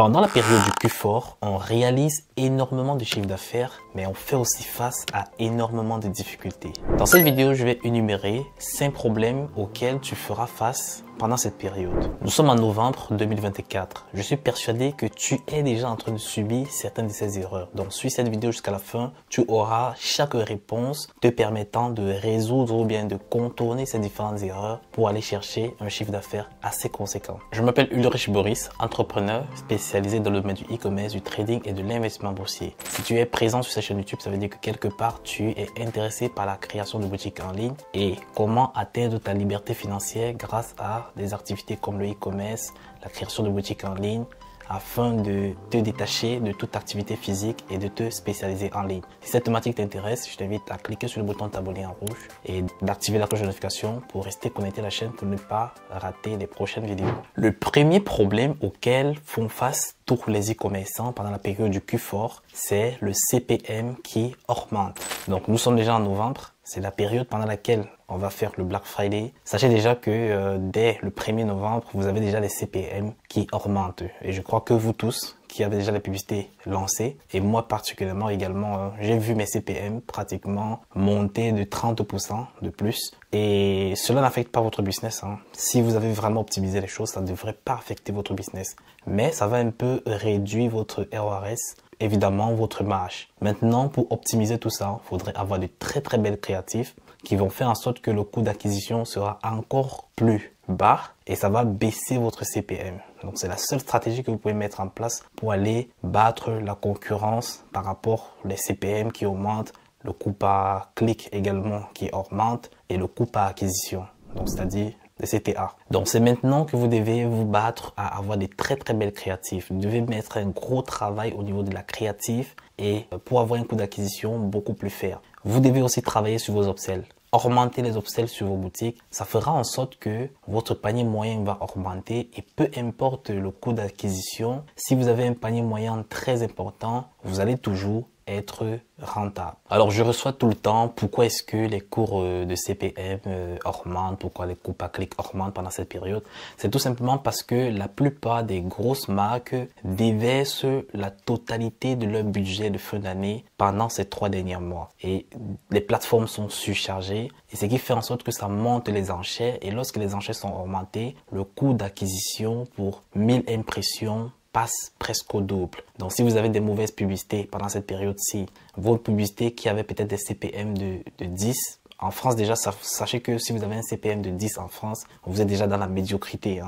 Pendant la période du Q4, on réalise énormément de chiffre d'affaires, mais on fait aussi face à énormément de difficultés. Dans cette vidéo, je vais énumérer 5 problèmes auxquels tu feras face pendant cette période. Nous sommes en novembre 2024. Je suis persuadé que tu es déjà en train de subir certaines de ces erreurs. Donc, suis cette vidéo jusqu'à la fin. Tu auras chaque réponse te permettant de résoudre ou bien de contourner ces différentes erreurs pour aller chercher un chiffre d'affaires assez conséquent. Je m'appelle Ulrich Boris, entrepreneur spécialisé dans le domaine du e-commerce, du trading et de l'investissement boursier. Si tu es présent sur cette chaîne YouTube, ça veut dire que quelque part tu es intéressé par la création de boutiques en ligne et comment atteindre ta liberté financière grâce à des activités comme le e-commerce, la création de boutiques en ligne, afin de te détacher de toute activité physique et de te spécialiser en ligne. Si cette thématique t'intéresse, je t'invite à cliquer sur le bouton t'abonner en rouge et d'activer la cloche de notification pour rester connecté à la chaîne pour ne pas rater les prochaines vidéos. Le premier problème auquel font face tous les e-commerçants pendant la période du Q4, c'est le CPM qui augmente. Donc nous sommes déjà en novembre, c'est la période pendant laquelle on va faire le Black Friday. Sachez déjà que dès le 1er novembre, vous avez déjà les CPM qui augmentent. Et je crois que vous tous qui avez déjà les publicités lancées, et moi particulièrement également, j'ai vu mes CPM pratiquement monter de 30% de plus. Et cela n'affecte pas votre business. Si vous avez vraiment optimisé les choses, ça ne devrait pas affecter votre business. Mais ça va un peu réduire votre RORS, évidemment votre marge. Maintenant, pour optimiser tout ça, il faudrait avoir de très belles créatifs qui vont faire en sorte que le coût d'acquisition sera encore plus bas et ça va baisser votre CPM. Donc c'est la seule stratégie que vous pouvez mettre en place pour aller battre la concurrence par rapport aux CPM qui augmentent, le coût par clic également qui augmente et le coût par acquisition. Donc c'est-à-dire le CTA. Donc c'est maintenant que vous devez vous battre à avoir des très belles créatifs. Vous devez mettre un gros travail au niveau de la créative et pour avoir un coût d'acquisition beaucoup plus fair. Vous devez aussi travailler sur vos upsells. Augmenter les upsells sur vos boutiques, ça fera en sorte que votre panier moyen va augmenter et peu importe le coût d'acquisition, si vous avez un panier moyen très important, vous allez toujours être rentable. Alors je reçois tout le temps pourquoi est-ce que les cours de CPM augmentent, pourquoi les coûts par clic augmentent pendant cette période. C'est tout simplement parce que la plupart des grosses marques déversent la totalité de leur budget de fin d'année pendant ces 3 derniers mois. Et les plateformes sont surchargées et ce qui fait en sorte que ça monte les enchères et lorsque les enchères sont augmentées, le coût d'acquisition pour 1000 impressions passe presque au double. Donc si vous avez des mauvaises publicités pendant cette période-ci, vos publicités qui avaient peut-être des CPM de 10, en France déjà, sachez que si vous avez un CPM de 10 en France, vous êtes déjà dans la médiocrité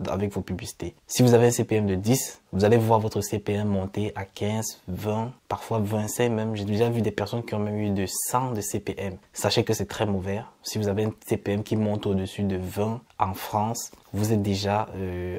avec vos publicités. Si vous avez un CPM de 10, vous allez voir votre CPM monter à 15, 20, parfois 25 même. J'ai déjà vu des personnes qui ont même eu de 100 de CPM. Sachez que c'est très mauvais. Si vous avez un CPM qui monte au-dessus de 20 en France, vous êtes déjà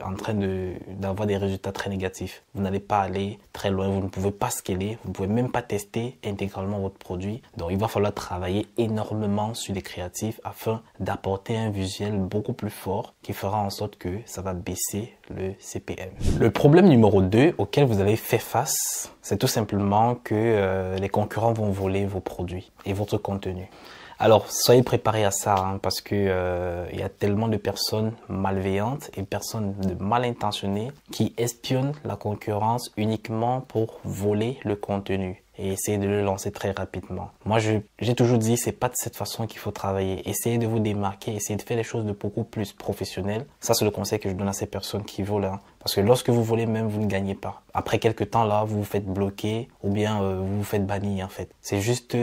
en train d'avoir des résultats très négatifs. Vous n'allez pas aller très loin, vous ne pouvez pas scaler, vous ne pouvez même pas tester intégralement votre produit. Donc il va falloir travailler énormément sur les créatifs afin d'apporter un visuel beaucoup plus fort qui fera en sorte que ça va baisser le CPM. Le problème numéro 2 auquel vous allez faire face, c'est tout simplement que les concurrents vont voler vos produits et votre contenu. Alors, soyez préparés à ça parce que il y a tellement de personnes malveillantes et personnes mal intentionnées qui espionnent la concurrence uniquement pour voler le contenu et essayer de le lancer très rapidement. Moi, j'ai toujours dit, c'est pas de cette façon qu'il faut travailler. Essayez de vous démarquer, essayez de faire les choses de beaucoup plus professionnelles. Ça, c'est le conseil que je donne à ces personnes qui volent. Parce que lorsque vous volez même, vous ne gagnez pas. Après quelques temps, là, vous vous faites bloquer ou bien vous vous faites bannir en fait. C'est juste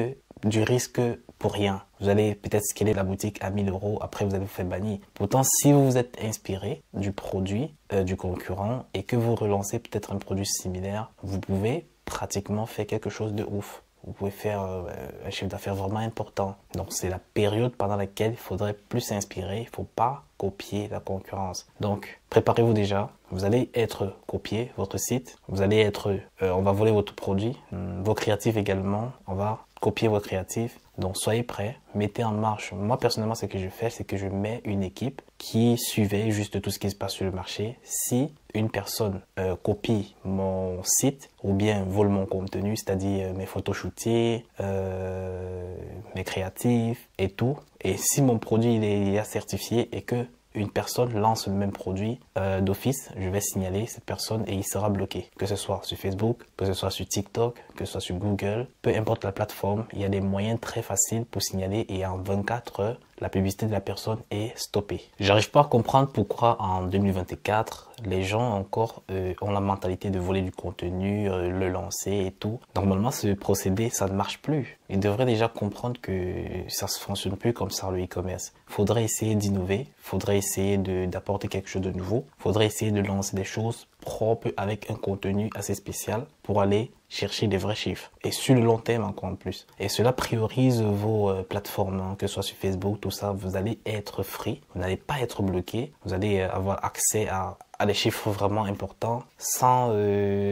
du risque pour rien. Vous allez peut-être scaler la boutique à 1000 €, après vous allez vous faire bannir. Pourtant, si vous vous êtes inspiré du produit du concurrent et que vous relancez peut-être un produit similaire, vous pouvez pratiquement faire quelque chose de ouf. Vous pouvez faire un chiffre d'affaires vraiment important. Donc c'est la période pendant laquelle il faudrait plus s'inspirer. Il ne faut pas copier la concurrence. Donc préparez-vous déjà. Vous allez être copié, votre site. Vous allez être, on va voler votre produit. Vos créatifs également, on va copier vos créatifs. Donc soyez prêts, mettez en marche. Moi personnellement, ce que je fais, c'est que je mets une équipe qui surveille juste tout ce qui se passe sur le marché. Si une personne copie mon site ou bien vole mon contenu, c'est-à-dire mes photos shootées, mes créatifs et tout, et si mon produit il est certifié et que une personne lance le même produit d'office, je vais signaler cette personne et il sera bloqué. Que ce soit sur Facebook, que ce soit sur TikTok, que ce soit sur Google, peu importe la plateforme, il y a des moyens très faciles pour signaler et en 24 heures, la publicité de la personne est stoppée. J'arrive pas à comprendre pourquoi en 2024, les gens encore ont la mentalité de voler du contenu, le lancer et tout. Normalement, ce procédé, ça ne marche plus. Ils devraient déjà comprendre que ça ne fonctionne plus comme ça le e-commerce. Faudrait essayer d'innover, faudrait essayer d'apporter quelque chose de nouveau, faudrait essayer de lancer des choses propres avec un contenu assez spécial pour aller chercher des vrais chiffres et sur le long terme encore en plus. Et cela priorise vos plateformes, hein, que ce soit sur Facebook, tout ça, vous allez être free, vous n'allez pas être bloqué, vous allez avoir accès à des chiffres vraiment importants sans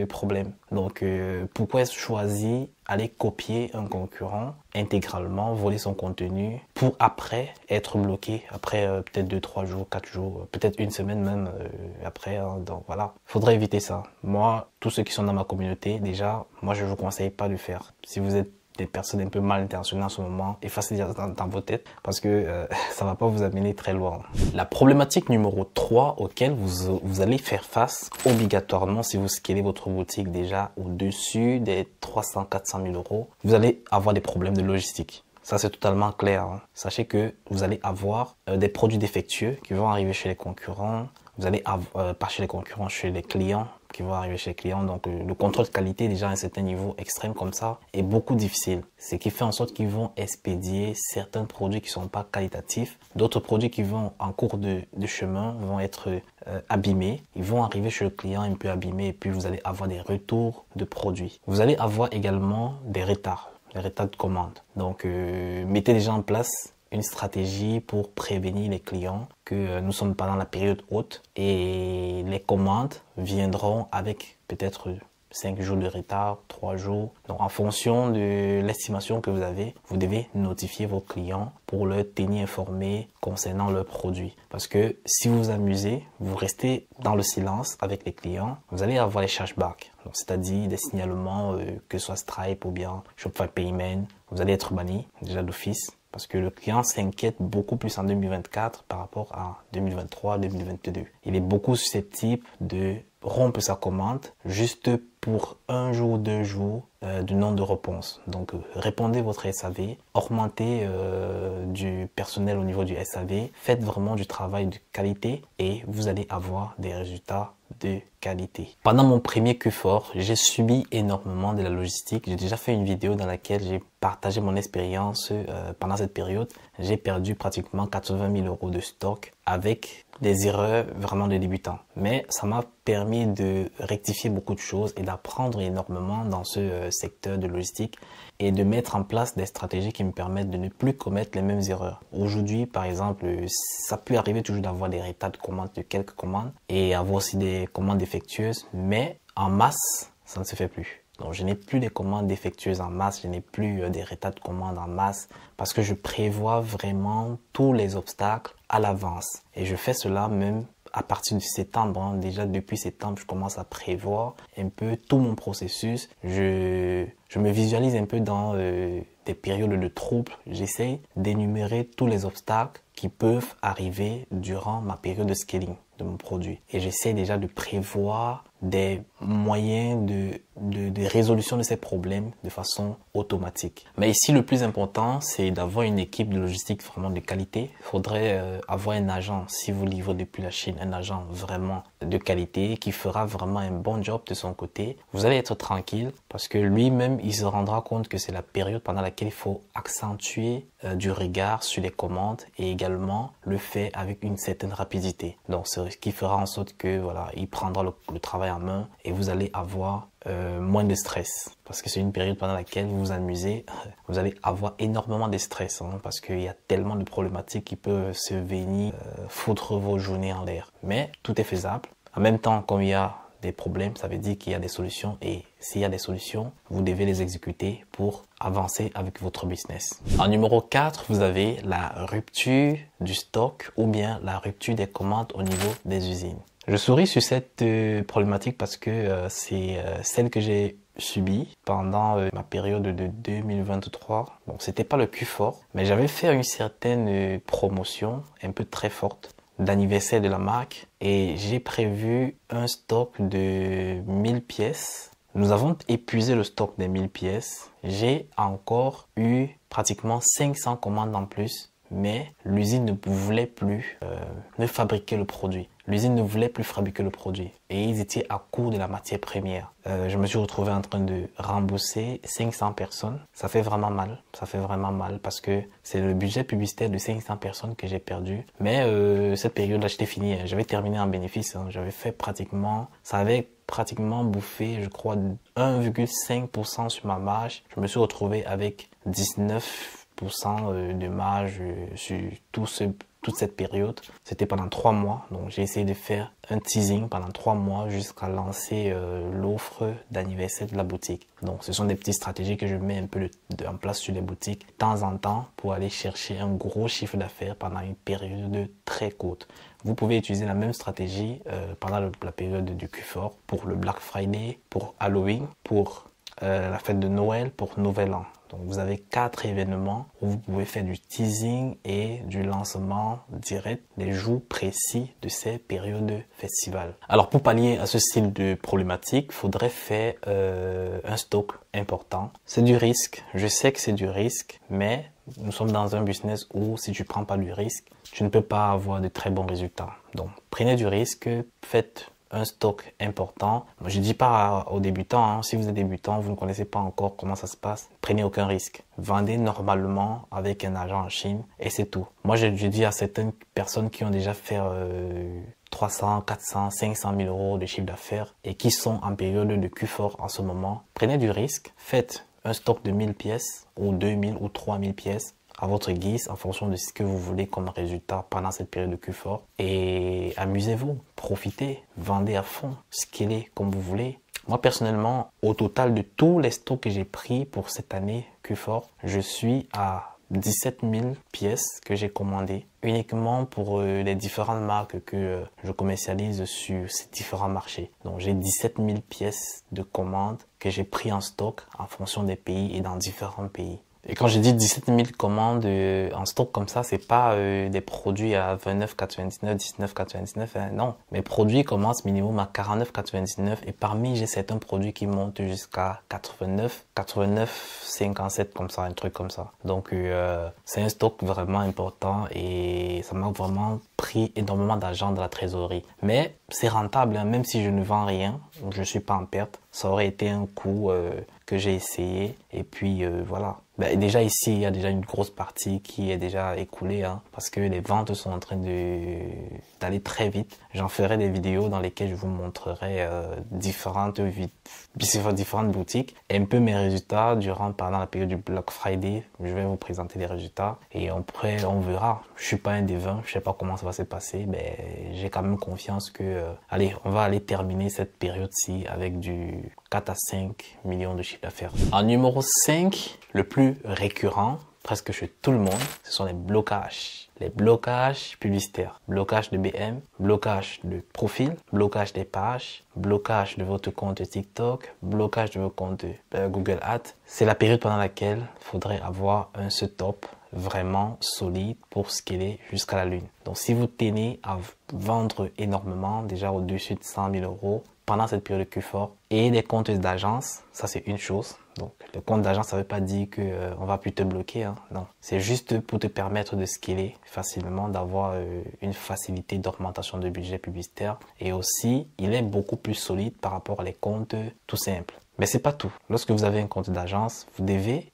problème. Donc pourquoi est-ce choisi aller copier un concurrent intégralement, voler son contenu pour après être bloqué après peut-être 2, 3 jours, 4 jours, peut-être une semaine même après. Hein, donc voilà, faudrait éviter ça. Moi, tous ceux qui sont dans ma communauté, déjà, moi je vous conseille pas de le faire. Si vous êtes des personnes un peu mal intentionnées en ce moment, effacez dans vos têtes parce que ça va pas vous amener très loin. La problématique numéro 3 auquel vous allez faire face obligatoirement si vous scalez votre boutique déjà au-dessus des 300-400 000 euros, vous allez avoir des problèmes de logistique. Ça, c'est totalement clair. Hein. Sachez que vous allez avoir des produits défectueux qui vont arriver chez les concurrents. Vous allez avoir, pas chez les concurrents, chez les clients qui vont arriver chez les clients. Donc, le contrôle de qualité, déjà à un certain niveau extrême comme ça, est beaucoup difficile. Ce qui fait en sorte qu'ils vont expédier certains produits qui sont pas qualitatifs. D'autres produits qui vont en cours de chemin vont être abîmés. Ils vont arriver chez le client un peu abîmés et puis vous allez avoir des retours de produits. Vous allez avoir également des retards. Les retards de commande. Donc, mettez déjà en place une stratégie pour prévenir les clients que nous sommes pas dans la période haute et les commandes viendront avec peut-être 5 jours de retard, 3 jours. Donc, en fonction de l'estimation que vous avez, vous devez notifier vos clients pour leur tenir informés concernant leurs produits. Parce que si vous vous amusez, vous restez dans le silence avec les clients, vous allez avoir les chargebacks. C'est-à-dire des signalements, que ce soit Stripe ou bien Shopify Payment, vous allez être banni déjà d'office. Parce que le client s'inquiète beaucoup plus en 2024 par rapport à 2023, 2022. Il est beaucoup susceptible de rompre sa commande juste pour 1 jour, 2 jours de nombre de réponses. Donc, répondez votre SAV, augmentez du personnel au niveau du SAV, faites vraiment du travail de qualité et vous allez avoir des résultats de qualité. Pendant mon premier Q4, j'ai subi énormément de la logistique. J'ai déjà fait une vidéo dans laquelle j'ai partagé mon expérience pendant cette période. J'ai perdu pratiquement 80 000 euros de stock avec des erreurs vraiment de débutants. Mais ça m'a permis de rectifier beaucoup de choses et d'apprendre énormément dans ce secteur de logistique et de mettre en place des stratégies qui me permettent de ne plus commettre les mêmes erreurs. Aujourd'hui, par exemple, ça peut arriver toujours d'avoir des retards de commandes, de quelques commandes et avoir aussi des commandes défectueuses, mais en masse, ça ne se fait plus. Donc, je n'ai plus des commandes défectueuses en masse, je n'ai plus des retards de commandes en masse parce que je prévois vraiment tous les obstacles à l'avance. Et je fais cela même à partir de septembre. Hein. Déjà, depuis septembre, je commence à prévoir un peu tout mon processus. Je me visualise un peu dans des périodes de troubles. J'essaie d'énumérer tous les obstacles qui peuvent arriver durant ma période de scaling de mon produit. Et j'essaie déjà de prévoir des moyens de résolution de ces problèmes de façon automatique. Mais ici, le plus important, c'est d'avoir une équipe de logistique vraiment de qualité. Il faudrait avoir un agent, si vous livrez depuis la Chine, un agent vraiment de qualité qui fera vraiment un bon job de son côté. Vous allez être tranquille parce que lui-même, il se rendra compte que c'est la période pendant laquelle il faut accentuer du regard sur les commandes et également le faire avec une certaine rapidité. Donc, c'est ce qui fera en sorte que voilà, il prendra le travail en main et vous allez avoir moins de stress parce que c'est une période pendant laquelle vous vous amusez, vous allez avoir énormément de stress hein, parce qu'il y a tellement de problématiques qui peuvent se venir foutre vos journées en l'air. Mais tout est faisable. En même temps, comme il y a des problèmes, ça veut dire qu'il y a des solutions et s'il y a des solutions, vous devez les exécuter pour avancer avec votre business. En numéro 4, vous avez la rupture du stock ou bien la rupture des commandes au niveau des usines. Je souris sur cette problématique parce que c'est celle que j'ai subie pendant ma période de 2023. Bon, c'était pas le Q4, mais j'avais fait une certaine promotion un peu très forte d'anniversaire de la marque et j'ai prévu un stock de 1000 pièces. Nous avons épuisé le stock des 1000 pièces. J'ai encore eu pratiquement 500 commandes en plus, mais l'usine ne voulait plus ne fabriquer le produit. L'usine ne voulait plus fabriquer le produit et ils étaient à court de la matière première. Je me suis retrouvé en train de rembourser 500 personnes. Ça fait vraiment mal. Ça fait vraiment mal parce que c'est le budget publicitaire de 500 personnes que j'ai perdu. Mais cette période-là, j'étais fini. J'avais terminé en bénéfice. J'avais fait pratiquement... Ça avait pratiquement bouffé, je crois, 1,5% sur ma marge. Je me suis retrouvé avec 19% de marge sur toute cette période. C'était pendant 3 mois. Donc, j'ai essayé de faire un teasing pendant 3 mois jusqu'à lancer l'offre d'anniversaire de la boutique. Donc, ce sont des petites stratégies que je mets un peu en place sur les boutiques de temps en temps pour aller chercher un gros chiffre d'affaires pendant une période très courte. Vous pouvez utiliser la même stratégie pendant la période du Q4 pour le Black Friday, pour Halloween, pour la fête de Noël, pour Nouvel An. Donc, vous avez 4 événements où vous pouvez faire du teasing et du lancement direct des jours précis de ces périodes festivals. Alors, pour pallier à ce style de problématique, il faudrait faire un stock important. C'est du risque. Je sais que c'est du risque, mais nous sommes dans un business où si tu prends pas du risque, tu ne peux pas avoir de très bons résultats. Donc, prenez du risque, faites un stock important. Je dis pas aux débutants, si vous êtes débutant, vous ne connaissez pas encore comment ça se passe, prenez aucun risque. Vendez normalement avec un agent en Chine et c'est tout. Moi, je dis à certaines personnes qui ont déjà fait 300, 400, 500 000 euros de chiffre d'affaires et qui sont en période de Q4 en ce moment, prenez du risque, faites un stock de 1000 pièces ou 2000 ou 3000 pièces à votre guise en fonction de ce que vous voulez comme résultat pendant cette période de Q4 et amusez-vous, profitez, vendez à fond, scalez comme vous voulez. Moi personnellement, au total de tous les stocks que j'ai pris pour cette année Q4, je suis à 17 000 pièces que j'ai commandées uniquement pour les différentes marques que je commercialise sur ces différents marchés. Donc j'ai 17 000 pièces de commandes que j'ai pris en stock en fonction des pays et dans différents pays. Et quand je dis 17 000 commandes en stock comme ça, c'est pas des produits à 29,99, 19,99, hein, non. Mes produits commencent minimum à 49,99 et parmi j'ai certains produits qui montent jusqu'à 89, 57 comme ça, un truc comme ça. Donc c'est un stock vraiment important et ça m'a vraiment pris énormément d'argent de la trésorerie. Mais c'est rentable, hein, même si je ne vends rien, je suis pas en perte. Ça aurait été un coût que j'ai essayé et puis voilà. Ben, déjà ici, il y a déjà une grosse partie qui est déjà écoulée hein, parce que les ventes sont en train d'aller très vite. J'en ferai des vidéos dans lesquelles je vous montrerai différentes boutiques et un peu mes résultats pendant la période du Black Friday. Je vais vous présenter les résultats et après on verra. Je suis pas un devin, je sais pas comment ça va se passer, mais j'ai quand même confiance que allez, on va aller terminer cette période-ci avec du 4 à 5 millions de chiffre d'affaires. En numéro 5, le plus récurrent, presque chez tout le monde, ce sont les blocages. Les blocages publicitaires. Blocage de BM, blocage de profil, blocage des pages, blocage de votre compte TikTok, blocage de votre compte Google Ads. C'est la période pendant laquelle il faudrait avoir un setup vraiment solide pour scaler jusqu'à la lune. Donc si vous tenez à vendre énormément, déjà au-dessus de 100 000 euros, pendant cette période de Q4 et des comptes d'agence, ça c'est une chose. Donc le compte d'agence, ça veut pas dire que on va plus te bloquer, hein. Non, c'est juste pour te permettre de scaler facilement, d'avoir une facilité d'augmentation de budget publicitaire et aussi il est beaucoup plus solide par rapport à les comptes tout simples. Mais c'est pas tout. Lorsque vous avez un compte d'agence, vous devez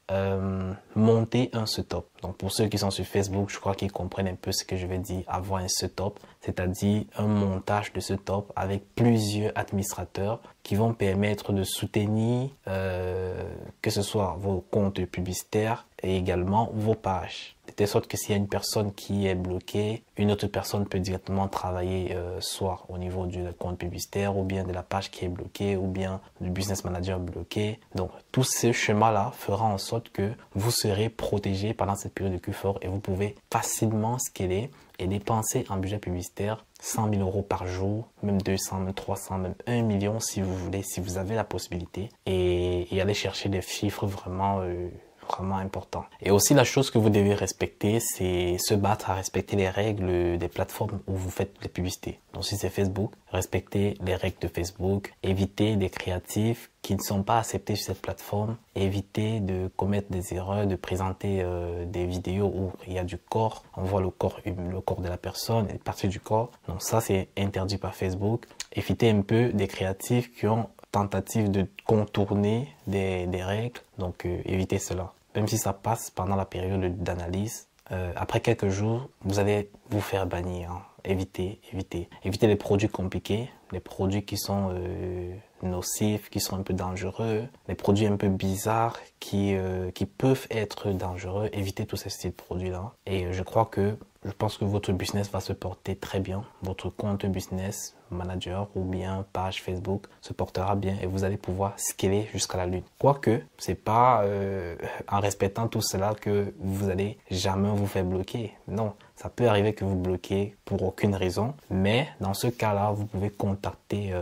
monter un setup. Donc pour ceux qui sont sur Facebook, je crois qu'ils comprennent un peu ce que je vais dire, avoir un setup, c'est-à-dire un montage de setup avec plusieurs administrateurs qui vont permettre de soutenir que ce soit vos comptes publicitaires et également vos pages. De telle sorte que s'il y a une personne qui est bloquée, une autre personne peut directement travailler soit au niveau du compte publicitaire ou bien de la page qui est bloquée ou bien du business manager bloqué. Donc tout ce schéma-là fera en sorte que vous serez protégé pendant cette période de Q4 et vous pouvez facilement scaler et dépenser en budget publicitaire 100 000 euros par jour, même 200, même 300, même 1 million si vous voulez, si vous avez la possibilité et aller chercher des chiffres vraiment vraiment important. Et aussi la chose que vous devez respecter, c'est se battre à respecter les règles des plateformes où vous faites les publicités. Donc si c'est Facebook, respectez les règles de Facebook, évitez des créatifs qui ne sont pas acceptés sur cette plateforme, évitez de commettre des erreurs, de présenter des vidéos où il y a du corps, on voit le corps de la personne, une partie du corps. Donc ça c'est interdit par Facebook. Évitez un peu des créatifs qui ont tentative de contourner des règles, donc évitez cela. Même si ça passe pendant la période d'analyse, après quelques jours, vous allez vous faire bannir. Hein. Évitez les produits compliqués, les produits qui sont nocifs, qui sont un peu dangereux, les produits un peu bizarres qui peuvent être dangereux. Évitez tous ces styles de produits-là. Et je pense que votre business va se porter très bien. Votre compte business manager ou bien page Facebook se portera bien et vous allez pouvoir scaler jusqu'à la lune. Quoique, c'est pas en respectant tout cela que vous allez jamais vous faire bloquer. Non, ça peut arriver que vous bloquez pour aucune raison, mais dans ce cas-là, vous pouvez contacter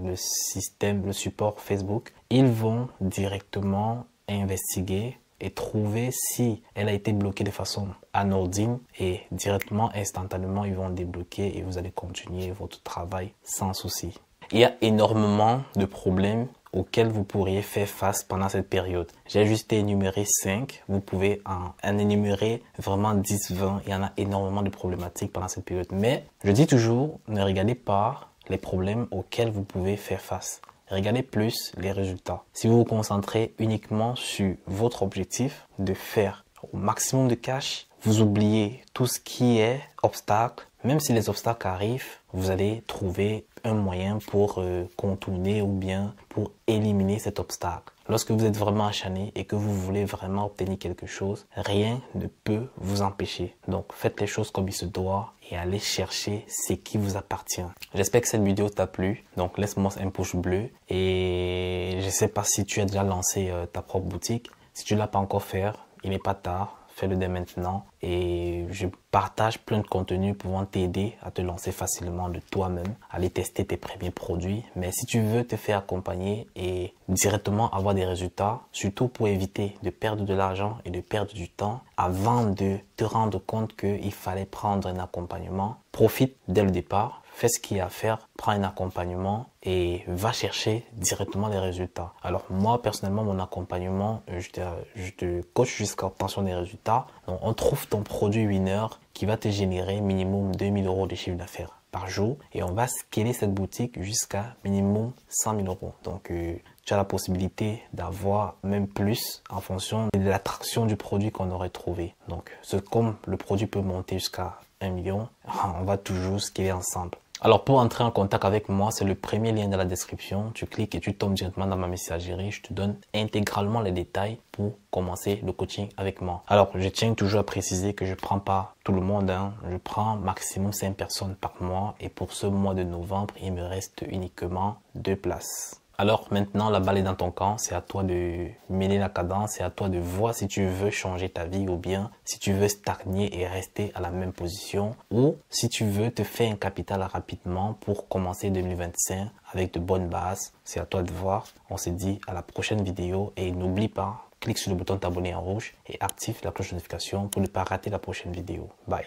le support Facebook. Ils vont directement investiguer et trouver si elle a été bloquée de façon anodine et directement, instantanément, ils vont débloquer et vous allez continuer votre travail sans souci. Il y a énormément de problèmes auxquels vous pourriez faire face pendant cette période. J'ai juste énuméré 5. Vous pouvez en énumérer vraiment 10, 20. Il y en a énormément de problématiques pendant cette période. Mais je dis toujours, ne regardez pas les problèmes auxquels vous pouvez faire face. Regardez plus les résultats. Si vous vous concentrez uniquement sur votre objectif de faire au maximum de cash, vous oubliez tout ce qui est obstacle. Même si les obstacles arrivent, vous allez trouver un moyen pour contourner ou bien pour éliminer cet obstacle. Lorsque vous êtes vraiment acharné et que vous voulez vraiment obtenir quelque chose, rien ne peut vous empêcher. Donc faites les choses comme il se doit et allez chercher ce qui vous appartient. J'espère que cette vidéo t'a plu. Donc laisse-moi un pouce bleu et je ne sais pas si tu as déjà lancé ta propre boutique. Si tu ne l'as pas encore fait, il n'est pas tard. Fais-le dès maintenant et je partage plein de contenus pouvant t'aider à te lancer facilement de toi-même, aller tester tes premiers produits. Mais si tu veux te faire accompagner et directement avoir des résultats, surtout pour éviter de perdre de l'argent et de perdre du temps, avant de te rendre compte qu'il fallait prendre un accompagnement, profite dès le départ. Fais ce qu'il y a à faire, prends un accompagnement et va chercher directement les résultats. Alors moi, personnellement, mon accompagnement, je te coach jusqu'à l'obtention des résultats. Donc, on trouve ton produit winner qui va te générer minimum 2000 € de chiffre d'affaires par jour et on va scaler cette boutique jusqu'à minimum 100 000 €. Donc, tu as la possibilité d'avoir même plus en fonction de l'attraction du produit qu'on aurait trouvé. Donc, comme le produit peut monter jusqu'à 1 million, on va toujours scaler ensemble. Alors pour entrer en contact avec moi, c'est le premier lien dans la description. Tu cliques et tu tombes directement dans ma messagerie. Je te donne intégralement les détails pour commencer le coaching avec moi. Alors je tiens toujours à préciser que je prends pas tout le monde. Je prends maximum 5 personnes par mois et pour ce mois de novembre, il me reste uniquement 2 places. Alors maintenant, la balle est dans ton camp, c'est à toi de mêler la cadence, c'est à toi de voir si tu veux changer ta vie ou bien si tu veux stagner et rester à la même position ou si tu veux te faire un capital rapidement pour commencer 2025 avec de bonnes bases. C'est à toi de voir. On se dit à la prochaine vidéo et n'oublie pas, clique sur le bouton t'abonner en rouge et active la cloche de notification pour ne pas rater la prochaine vidéo. Bye.